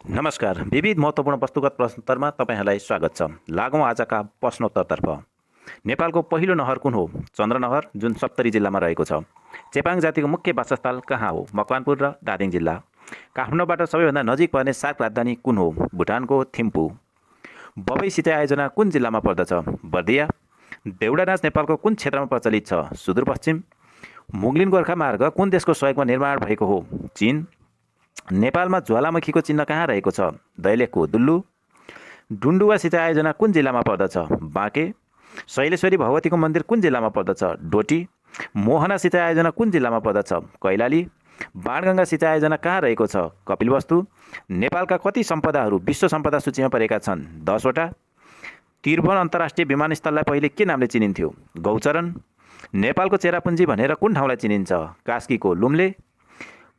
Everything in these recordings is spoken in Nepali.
नमस्कार। विविध महत्त्वपूर्ण वस्तुगत प्रश्नोत्तरमा तपाईँहरूलाई स्वागत छ। लागौँ आजका प्रश्नोत्तरतर्फ। नेपालको पहिलो नहर कुन हो? चन्द्र नहर, जुन सप्तरी जिल्लामा रहेको छ। चेपाङ जातिको मुख्य वासस्थल कहाँ हो? मकवानपुर र धादिङ जिल्ला। काठमाडौँबाट सबैभन्दा नजिक पर्ने सार्क राजधानी कुन हो? भुटानको थिम्पू। बबई सिँचाइ आयोजना कुन जिल्लामा पर्दछ? बर्दिया। देउडा नाच नेपालको कुन क्षेत्रमा प्रचलित छ? सुदूरपश्चिम। मुगलिन गोर्खा मार्ग कुन देशको सहयोगमा निर्माण भएको हो? चीन। नेपालमा ज्वालामुखीको चिन्ह कहाँ रहेको छ? दैलेखको दुल्लु। डुन्डुवा सिँचाइ आयोजना कुन जिल्लामा पर्दछ? बाँके। शैलेश्वरी भगवतीको मन्दिर कुन जिल्लामा पर्दछ? डोटी। मोहना सिँचाइ आयोजना कुन जिल्लामा पर्दछ? कैलाली। बाणगङ्गा सिँचाइ आयोजना कहाँ रहेको छ? कपिलवस्तु। नेपालका कति सम्पदाहरू विश्व सम्पदा सूचीमा परेका छन्? 10 वटा। त्रिभुवन अन्तर्राष्ट्रिय विमानस्थललाई पहिले के नामले चिनिन्थ्यो? गौचरण। नेपालको चेरापुन्जी भनेर कुन ठाउँलाई चिनिन्छ? कास्कीको लुम्ले।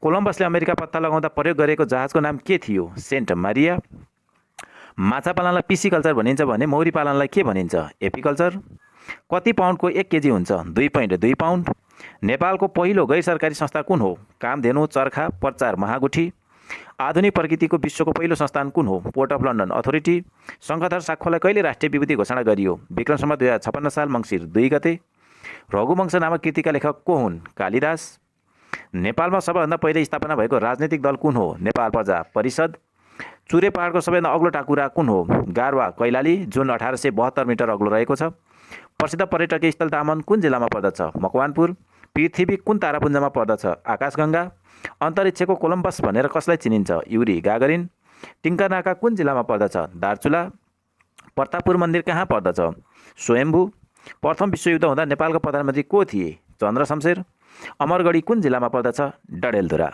कोलम्बसले अमेरिका पत्ता लगाउँदा प्रयोग गरेको जहाजको नाम के थियो? Saint Maria. माछा पालनलाई पिसिकल्चर भनिन्छ भने मौरी पालनलाई के भनिन्छ? एपिकल्चर। कति पाउन्डको 1 केजी हुन्छ? 2.2 पाउन्ड। नेपालको पहिलो गैर सरकारी संस्था कुन हो? कामधेनु चरखा प्रचार महागुठी। आधुनिक प्रकृतिको विश्वको पहिलो संस्थान कुन हो? Port of London Authority. Shankhadhar साक्खोलाई कहिले राष्ट्रिय विभूति घोषणा गरियो? विक्रम सम्वत 2056 साल मङ्सिर 2 गते। रघुवंश नामक कृतिका लेखक को हुन्? कालिदास। नेपालमा सबैभन्दा पहिले स्थापना भएको राजनैतिक दल कुन हो? नेपाल प्रजा परिषद। चुरे पहाडको सबैभन्दा अग्लो टाकुरा कुन हो? गारवा कैलाली, जुन 1872 मिटर अग्लो रहेको छ। प्रसिद्ध पर्यटकीय स्थल तामन कुन जिल्लामा पर्दछ? मकवानपुर। पृथ्वी कुन तारापुञ्जमा पर्दछ? आकाशगङ्गा। अन्तरिक्षको कोलम्बस भनेर कसलाई चिनिन्छ? Yuri Gagarin. टिङ्करनाका कुन जिल्लामा पर्दछ? दार्चुला। प्रतापपुर मन्दिर कहाँ पर्दछ? स्वयम्भू। प्रथम विश्वयुद्ध हुँदा नेपालको प्रधानमन्त्री को थिए? चन्द्र शमशेर। अमरगढी कुन जिल्लामा पर्दछ? डडेलधुरा।